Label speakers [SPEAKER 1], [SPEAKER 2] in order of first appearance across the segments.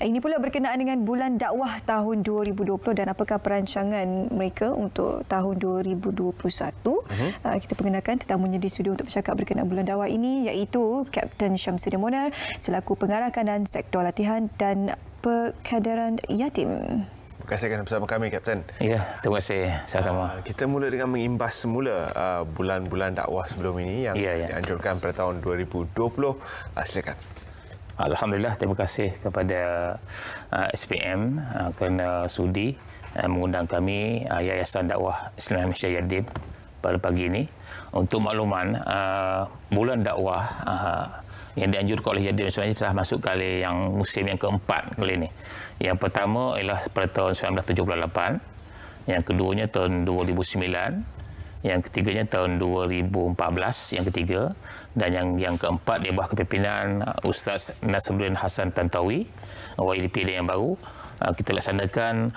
[SPEAKER 1] Ini pula berkenaan dengan bulan dakwah tahun 2020 dan apakah perancangan mereka untuk tahun 2021. Kita perkenalkan tetamunya di studio untuk bercakap berkenaan bulan dakwah ini iaitu Kapten Syamsuddin Monar selaku pengarah kanan sektor latihan dan pekaderan yatim.
[SPEAKER 2] Terima kasih kerana bersama kami, Kapten.
[SPEAKER 3] Ya, terima kasih. Sama-sama.
[SPEAKER 2] Kita mula dengan mengimbas semula bulan-bulan dakwah sebelum ini yang dianjurkan pada tahun 2020. Silakan.
[SPEAKER 3] Alhamdulillah, terima kasih kepada SPM kerana sudi mengundang kami Yayasan Dakwah Islam Malaysia Yatim pada pagi ini. Untuk makluman, bulan dakwah yang dianjurkan oleh Yatim sebenarnya telah masuk kali yang musim yang keempat kali ini. Yang pertama ialah pada tahun 1978, yang keduanya tahun 2009, yang ketiganya tahun 2014, yang ketiga, dan yang keempat di bawah kepimpinan Ustaz Nasruddin Hassan Tantawi, YDP yang baru. Kita laksanakan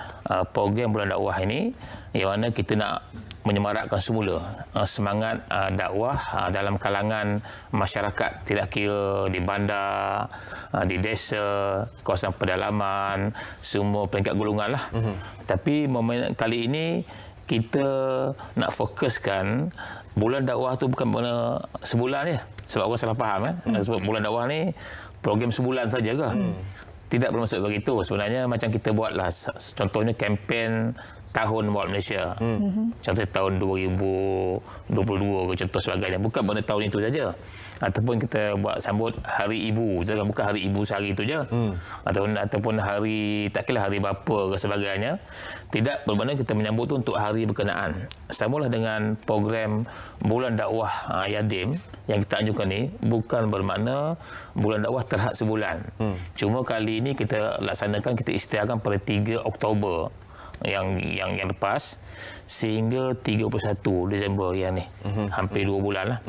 [SPEAKER 3] program bulan dakwah ini yang mana kita nak menyemarakkan semula semangat dakwah dalam kalangan masyarakat, tidak kira di bandar, di desa, kawasan pedalaman, semua peringkat golongan lah. Tapi momen kali ini kita nak fokuskan bulan dakwah tu bukan sebulan je. Sebab orang salah faham sebab bulan dakwah ni program sebulan saja ke? Tidak bermaksud begitu. Sebenarnya macam kita buatlah contohnya kempen tahun buat Malaysia. Contoh tahun 2022 ke contoh sebagainya. Bukan pada tahun itu saja. Ataupun kita buat sambut Hari Ibu, bukan Hari Ibu sehari itu saja. Ataupun hari taklah hari bapa ke sebagainya. Tidak bermakna kita menyambut itu untuk hari berkenaan. Samalah dengan program bulan dakwah yatim yang kita anjurkan ni bukan bermakna bulan dakwah terhad sebulan. Cuma kali ini kita laksanakan, kita isytiharkan pada 3 Oktober yang lepas sehingga 31 Disember yang ni. Hampir 2 bulan lah.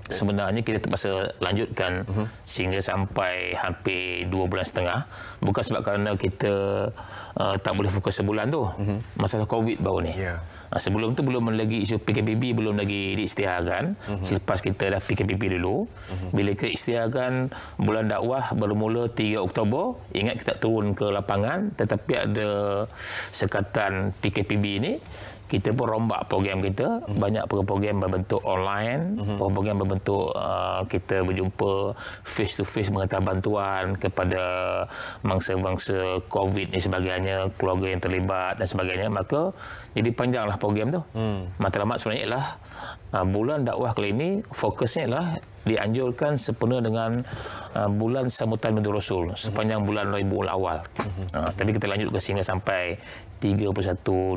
[SPEAKER 3] Sebenarnya kita terpaksa lanjutkan sehingga sampai hampir 2 bulan setengah. Bukan sebab kerana kita tak boleh fokus sebulan tu. Masalah COVID baru ni. Sebelum tu belum lagi isu PKPB belum lagi diisytiharkan. Selepas kita dah PKPB dulu, bila kita isytiharkan bulan dakwah bermula 3 Oktober, ingat kita turun ke lapangan, tetapi ada sekatan PKPB ini, kita pun rombak program kita. Banyak program berbentuk online, program berbentuk kita berjumpa face to face menghantar bantuan kepada mangsa-mangsa COVID ni sebagainya, keluarga yang terlibat dan sebagainya. Maka jadi panjanglah program tu. Matlamat sebenarnya ialah bulan dakwah kali ini fokusnya ialah dianjurkan sempena dengan bulan sambutan Maulid Rasul sepanjang bulan Rabiul Awal. Tapi kita lanjutkan sehingga sampai 31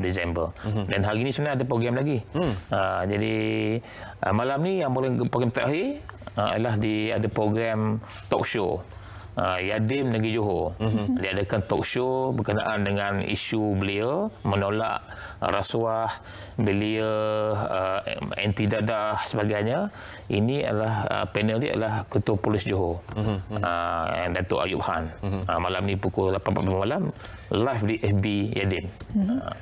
[SPEAKER 3] Disember. Dan hari ini sebenarnya ada program lagi. Jadi malam ni yang program terakhir ialah ada program talk show Yatim Negeri Johor. Diadakan talk show berkenaan dengan isu belia menolak rasuah, belia anti dadah sebagainya. Ini adalah panel dia adalah Ketua Polis Johor, Datuk Ayub Khan. Malam ni pukul 8.45 malam live di FB Yatim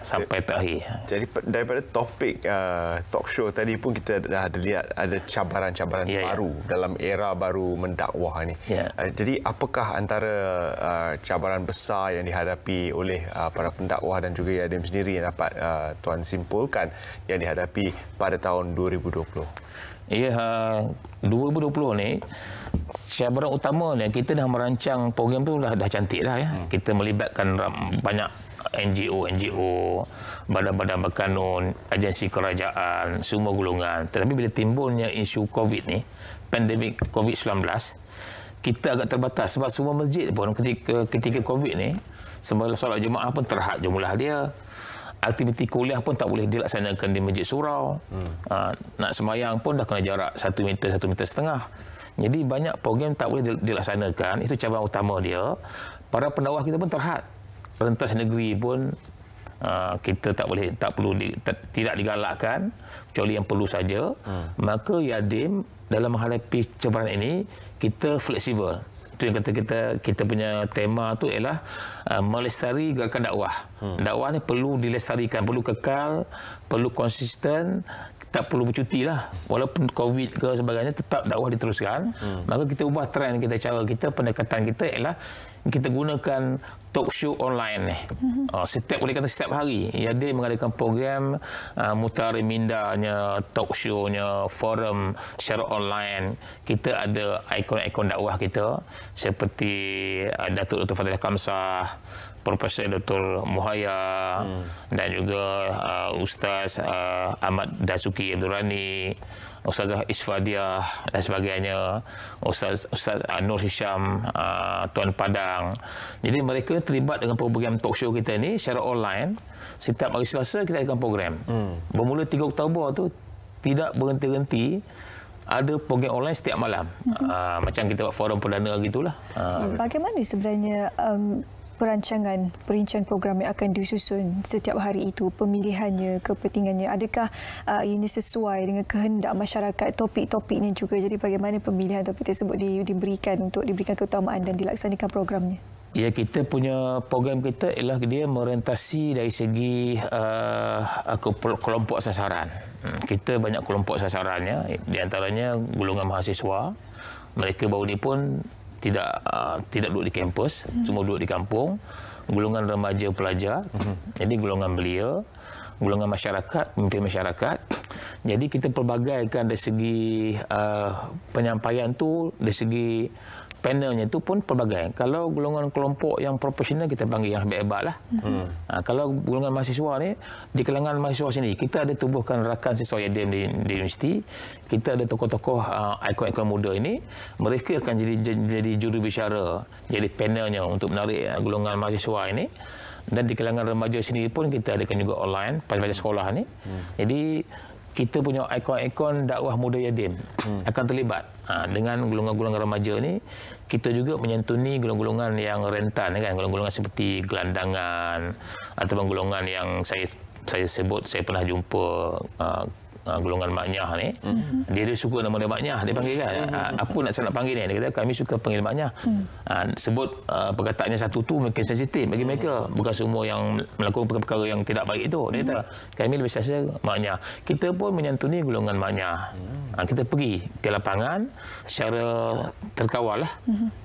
[SPEAKER 3] sampai terakhir. Jadi
[SPEAKER 2] daripada topik talk show tadi pun kita dah ada lihat ada cabaran-cabaran baru dalam era baru mendakwah ni. Jadi apakah antara cabaran besar yang dihadapi oleh para pendakwah dan juga yatim sendiri yang dapat Tuan simpulkan yang dihadapi pada tahun 2020?
[SPEAKER 3] 2020 ni cabaran utama ni kita dah merancang program tu dah cantik lah ya. Kita melibatkan banyak NGO, badan-badan berkanun, agensi kerajaan, semua golongan. Tetapi bila timbulnya isu COVID ni, pandemik COVID-19, kita agak terbatas sebab semua masjid pun ketika COVID ni, sembahyang solat Jumaat pun terhad jumlah dia. Aktiviti kuliah pun tak boleh dilaksanakan di Masjid Surau. Nak semayang pun dah kena jarak 1 meter, 1,5 meter. Jadi banyak program tak boleh dilaksanakan. Itu cabaran utama dia. Para pendakwah kita pun terhad. Rentas negeri pun kita tidak digalakkan kecuali yang perlu saja. Maka yatim dalam menghadapi cabaran ini kita fleksibel. Itu yang kata kita punya tema tu ialah melestari gerakan dakwah. Dakwah ni perlu dilestarikan, perlu kekal, perlu konsisten, tak perlu bercuti lah. Walaupun COVID ke sebagainya, tetap dakwah diteruskan. Maka kita ubah trend kita, cara kita, pendekatan kita ialah kita gunakan talk show online ni. Setiap hari dia mengadakan program mutara mindanya, talk show-nya, forum secara online. Kita ada ikon-ikon dakwah kita seperti Datuk Dr. Fadilah Kamsah, Profesor Dr. Muhaya dan juga Ustaz Ahmad Dasuki Abdul Rani, Ustazah Isfadiah dan sebagainya, Ustaz Nur Hisham, Tuan Padang. Jadi mereka terlibat dengan program talk show kita ni secara online. Setiap hari Selasa kita adakan program. Bermula 3 Oktober tu tidak berhenti-henti, ada program online setiap malam. Macam kita buat forum perdana gitulah.
[SPEAKER 1] Bagaimana sebenarnya perincian program yang akan disusun setiap hari itu, pemilihannya, kepentingannya, adakah ini sesuai dengan kehendak masyarakat, topik-topiknya juga, jadi bagaimana pemilihan topik tersebut diberikan keutamaan dan dilaksanakan programnya?
[SPEAKER 3] Ya, kita punya program kita ialah dia merentasi dari segi kelompok sasaran. Kita banyak kelompok sasarannya, di antaranya golongan mahasiswa. Mereka baru ni pun tidak duduk di kampus, semua duduk di kampung. Golongan remaja pelajar, jadi golongan belia, golongan masyarakat, pemimpin masyarakat. Jadi kita pelbagaikan dari segi penyampaian tu, dari segi panelnya tu pun pelbagai. Kalau golongan kelompok yang profesional kita panggil yang hebat-hebat lah. Kalau golongan mahasiswa ni, di kalangan mahasiswa sini kita ada tubuhkan rakan siswa Yadim di universiti. Kita ada tokoh-tokoh ikon-ikon muda ini, mereka akan jadi juru bicara, jadi panelnya untuk menarik golongan mahasiswa ini. Dan di kalangan remaja sendiri pun kita adakan juga online pada sekolah ni. Jadi kita punya ikon-ikon dakwah muda Yadim akan terlibat dengan golongan-golongan remaja ni. Kita juga menyantuni golongan-golongan yang rentan, kan, golongan-golongan seperti gelandangan ataupun golongan yang saya sebut, saya pernah jumpa golongan Maknyah ni. Dia suka nama dia Maknyah, dia panggil kan. Apa saya nak panggil ni? Dia kata kami suka panggil Maknyah. Sebut perkataannya satu tu mungkin sensitif bagi mereka. Bukan semua yang melakukan perkara yang tidak baik itu. Dia kata kami lebih selesa Maknyah. Kita pun menyantuni golongan Maknyah. Kita pergi ke lapangan secara terkawal lah.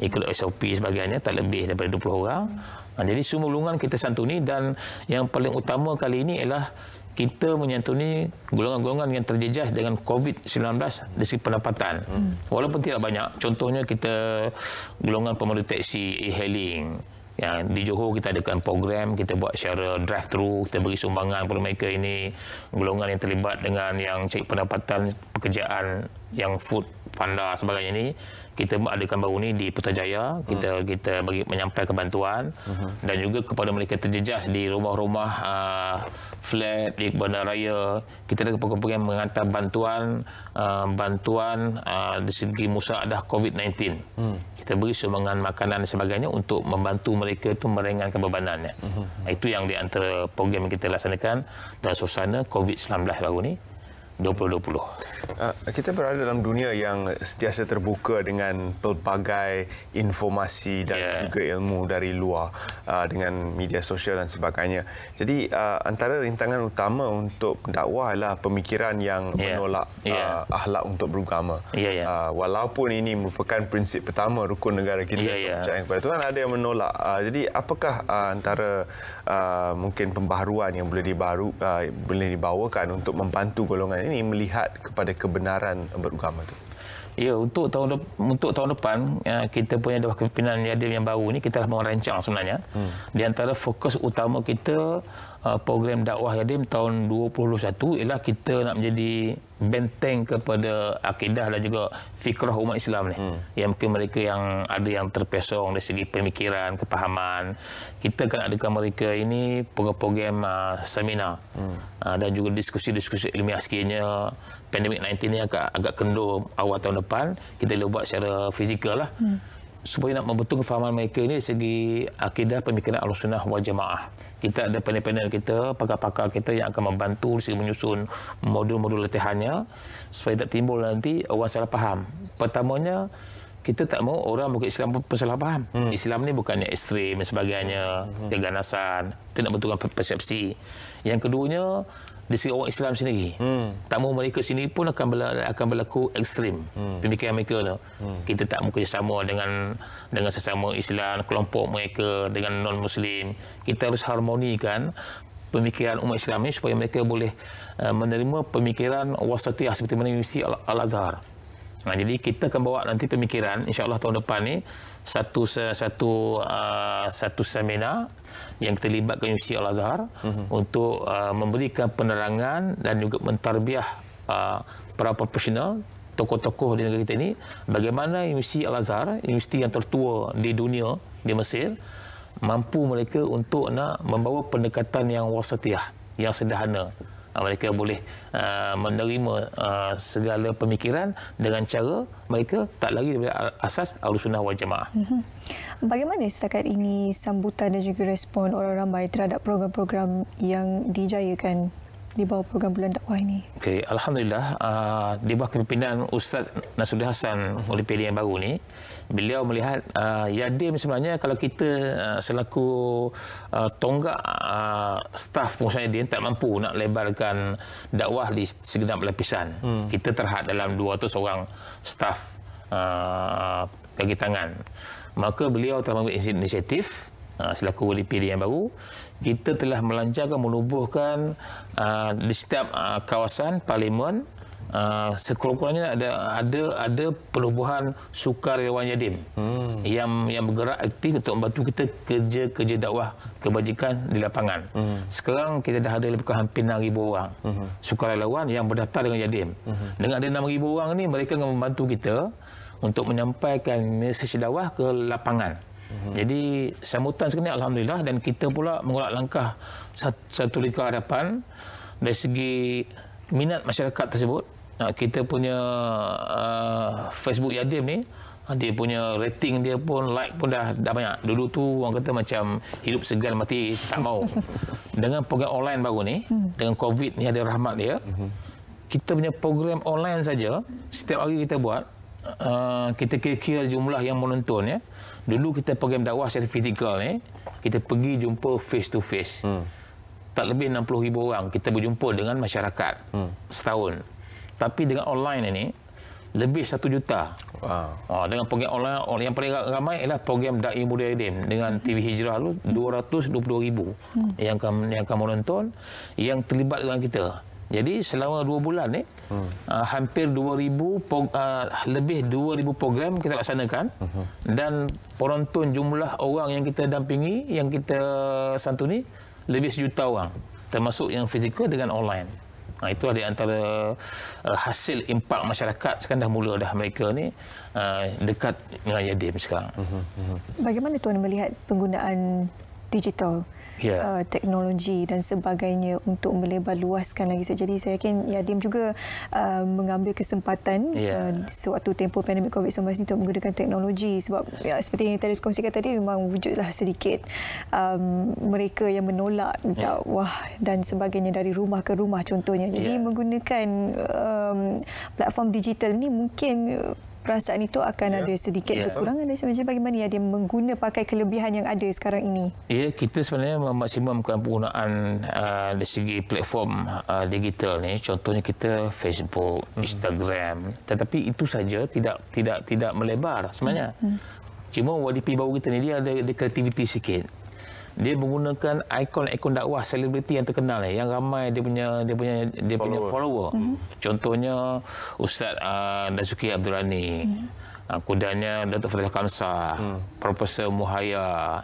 [SPEAKER 3] Ikut SOP sebagainya, tak lebih daripada 20 orang. Jadi semua golongan kita santuni, dan yang paling utama kali ini ialah kita menyantuni golongan-golongan yang terjejas dengan COVID-19 dari segi pendapatan. Walaupun tidak banyak. Contohnya kita golongan pemandu teksi, e-hailing. Ya, di Johor kita adakan program, kita buat secara drive-thru, kita beri sumbangan kepada mereka ini. Golongan yang terlibat dengan yang cari pendapatan pekerjaan yang food panda sebagainya ini, kita adakan baru ni di Putrajaya. Kita bagi menyampaikan bantuan dan juga kepada mereka terjejas di rumah-rumah flat di bandaraya. Kita ada program mengantar bantuan dari segi musaadah COVID-19. Kita beri sumbangan makanan dan sebagainya untuk membantu mereka itu meringankan bebanannya. Itu yang di antara program yang kita laksanakan dalam suasana COVID-19 baru ni 2020.
[SPEAKER 2] Kita berada dalam dunia yang sentiasa terbuka dengan pelbagai informasi dan juga ilmu dari luar dengan media sosial dan sebagainya. Jadi antara rintangan utama untuk dakwah adalah pemikiran yang menolak akhlak untuk beragama. Walaupun ini merupakan prinsip pertama rukun negara kita, kepercayaan kepada Tuhan, ada yang menolak. Jadi apakah antara mungkin pembaharuan yang boleh dibawakan untuk membantu golongan ini melihat kepada kebenaran beragama itu?
[SPEAKER 3] Ya, untuk tahun depan kita punya Dewan Kepimpinan Yadim yang baru ni kita dah merancang sebenarnya. Di antara fokus utama kita program dakwah Yadim tahun 2021 ialah kita nak menjadi benteng kepada akidah dan juga fikrah umat Islam ni. Yang mungkin mereka yang ada yang terpesong dari segi pemikiran, kepahaman. Kita akan adakan mereka ini program-program seminar dan juga diskusi-diskusi ilmiah sekiranya pandemik 19 ni agak kendur awal tahun depan. Kita buat secara fizikal lah. Supaya nak membentuk kefahaman mereka ini dari segi akidah pemikiran Ahlussunnah wal Jamaah. Kita ada panel-panel kita, pakar-pakar kita yang akan membantu menyusun modul-modul latihannya supaya tak timbul nanti orang salah faham. Pertamanya, kita tak mahu orang mungkin Islam salah faham. Islam ni bukannya ekstrim dan sebagainya, keganasan. Kita nak betulkan persepsi. Yang keduanya, di segi orang Islam sendiri. Tamu mereka sini pun akan berlaku ekstrim. Pemikiran mereka tu. Kita tak bekerjasama dengan sesama Islam, kelompok mereka dengan non-Muslim. Kita harus harmonikan pemikiran umat Islam ini supaya mereka boleh menerima pemikiran wasatiyah seperti mana Universiti Al-Azhar. Jadi kita akan bawa nanti pemikiran insya-Allah tahun depan ni satu seminar yang kita libatkan Universiti Al-Azhar untuk memberikan penerangan dan juga mentarbiah para profesional, tokoh-tokoh di negara kita ini bagaimana Universiti Al-Azhar, universiti yang tertua di dunia di Mesir, mampu mereka untuk nak membawa pendekatan yang wasatiyah, yang sederhana. Mereka boleh menerima segala pemikiran dengan cara mereka tak lari daripada asas Ahlussunnah wal Jamaah.
[SPEAKER 1] Bagaimana setakat ini sambutan dan juga respon orang ramai terhadap program-program yang dijayakan di bawah program Bulan Dakwah ini?
[SPEAKER 3] Okey, alhamdulillah di bawah kepimpinan Ustaz Nasruddin Hassan oleh PDN yang baru ni, beliau melihat Yadim sebenarnya kalau kita selaku tonggak staf pengurusan Yadim tak mampu nak lebarkan dakwah di segenap lapisan. Kita terhad dalam 200 orang staf kaki tangan. Maka beliau telah mengambil inisiatif selaku wali PDN yang baru, kita telah melancarkan menubuhkan di setiap kawasan parlimen sekurang-kurangnya ada penubuhan sukarelawan Yadim yang bergerak aktif untuk membantu kita kerja dakwah kebajikan di lapangan. Sekarang kita dah ada lebih kurang hampir 6,000 orang sukarelawan yang berdaftar dengan Yadim. Dengan ada 6,000 orang ni, mereka akan membantu kita untuk menyampaikan mesej dakwah ke lapangan. Jadi sambutan sekarang ni alhamdulillah, dan kita pula mengulat langkah satu lingkar hadapan dari segi minat masyarakat tersebut. Kita punya Facebook Yadim ni, dia punya rating dia pun, like pun dah banyak. Dulu tu orang kata macam hidup segan mati tak mau. Dengan program online baru ni, dengan COVID ni ada rahmat dia, kita punya program online saja setiap hari kita buat, kita kira-kira jumlah yang menonton ya. Dulu kita program dakwah secara fizikal ni, kita pergi jumpa face to face. Tak lebih 60,000 orang kita berjumpa dengan masyarakat setahun. Tapi dengan online ini lebih 1 juta. Wow. Dengan program online yang paling ramai ialah program Dai Muda Yadim dengan TV Hijrah tu 220,000 yang akan menonton, yang terlibat dengan kita. Jadi selama 2 bulan ni hampir 2,000 lebih 2,000 program kita laksanakan, dan penonton jumlah orang yang kita dampingi, yang kita santuni lebih 1 juta orang, termasuk yang fizikal dengan online. Itu ada antara hasil impak masyarakat. Sekarang dah mula dah mereka ni dekat dengan Yadim sekarang.
[SPEAKER 1] Bagaimana tuan melihat penggunaan digital, teknologi dan sebagainya untuk melebar luaskan lagi? Jadi saya yakin Yadim juga mengambil kesempatan sewaktu tempoh pandemik COVID-19 ini untuk menggunakan teknologi, sebab seperti yang tadi dikongsikan tadi, memang wujudlah sedikit mereka yang menolak dakwah dan sebagainya dari rumah ke rumah contohnya. Jadi menggunakan platform digital ini mungkin perasaan itu akan ada sedikit kekurangan. Sebenarnya bagaimana dia pakai kelebihan yang ada sekarang ini? Ya, kita sebenarnya memaksimumkan penggunaan dari segi platform digital ni. Contohnya kita Facebook, Instagram. Tetapi itu saja tidak melebar sebenarnya. Cuma YDP baru kita ni dia ada kreativiti sikit. Dia menggunakan ikon-ikon dakwah selebriti yang terkenal yang ramai dia punya follower. Contohnya Ustaz Dazuki Abdul Rani, kudanya Datuk Fadhil Kamsah, Profesor Muhaya,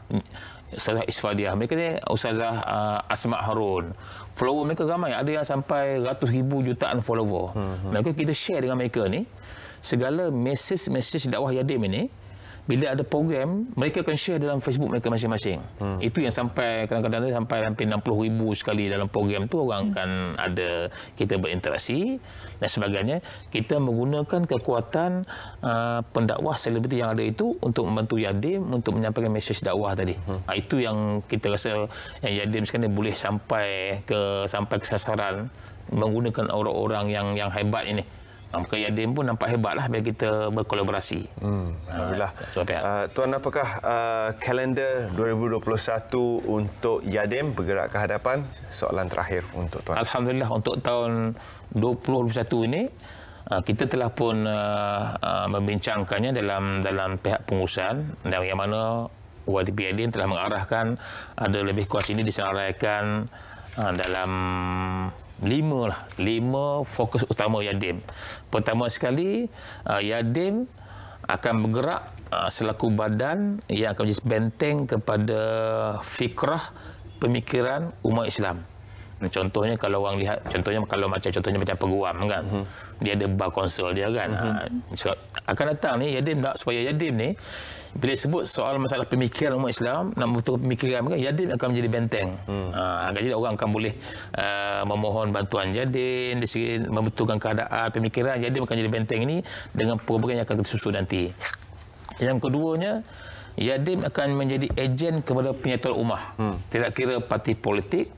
[SPEAKER 1] Ustazah Isfadiah. Mereka ni Ustazah Asma Harun. Follower mereka ramai, ada yang sampai ratus ribu jutaan follower. Maka kita share dengan mereka ni segala mesej dakwah Yadim ini. Bila ada program, mereka akan share dalam Facebook mereka masing-masing. Itu yang sampai kadang-kadang sampai hampir 60,000 sekali dalam program tu orang akan ada, kita berinteraksi dan sebagainya. Kita menggunakan kekuatan pendakwah selebriti yang ada itu untuk membantu Yadim untuk menyampaikan mesej dakwah tadi. Itu yang kita rasa yang Yadim sekarang boleh sampai ke sasaran menggunakan orang-orang yang hebat ini
[SPEAKER 3] Maka Yadim pun nampak hebatlah bila kita berkolaborasi.
[SPEAKER 2] Alhamdulillah. Tuan, apakah kalender 2021 untuk Yadim bergerak ke hadapan? Soalan terakhir untuk Tuan.
[SPEAKER 3] Alhamdulillah, untuk tahun 2021 ini kita telah pun membincangkannya dalam pihak pengurusan, dan yang mana YDP Yadim telah mengarahkan ada lebih kurang ini disenaraikan dalam 5 fokus utama Yadim. Pertama sekali, Yadim akan bergerak selaku badan yang akan menjadi benteng kepada fikrah pemikiran umat Islam. Contohnya kalau orang lihat, contohnya macam peguam kan, dia ada bar konsol dia kan. Akan datang ni Yadim nak supaya Yadim ni bila sebut soal masalah pemikiran umat Islam, nak membentuk pemikiran mereka, Yadim akan menjadi benteng. Jadi orang akan boleh memohon bantuan Yadim, membetulkan keadaan pemikiran. Yadim akan jadi benteng ini dengan program yang akan kita susun nanti. Yang keduanya, Yadim akan menjadi ejen kepada penyatuan ummah. Tidak kira parti politik,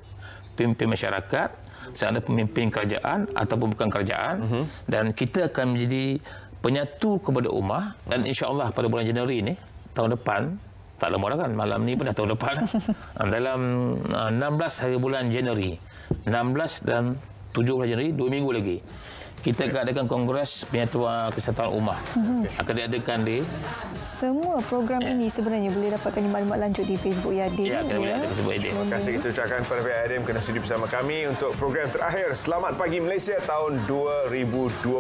[SPEAKER 3] pemimpin masyarakat, sama ada pemimpin kerajaan ataupun bukan kerajaan, dan kita akan menjadi penyatu kepada ummah. Dan insya-Allah pada bulan Januari ni tahun depan, tak lama dah kan, malam ni pun dah tahun depan, dalam 16 hari bulan Januari, 16 dan 17 Januari, 2 minggu lagi, kita akan adakan Kongres Penyatuan Kesatuan Ummah. Akan diadakan di...
[SPEAKER 1] Semua program ini sebenarnya boleh dapatkan maklumat lanjut di Facebook Yadim.
[SPEAKER 3] Ya, boleh ada Facebook Yadim.
[SPEAKER 2] Terima kasih kita ucapkan kepada pihak Yadim kerana sudi bersama kami untuk program terakhir Selamat Pagi Malaysia tahun 2020.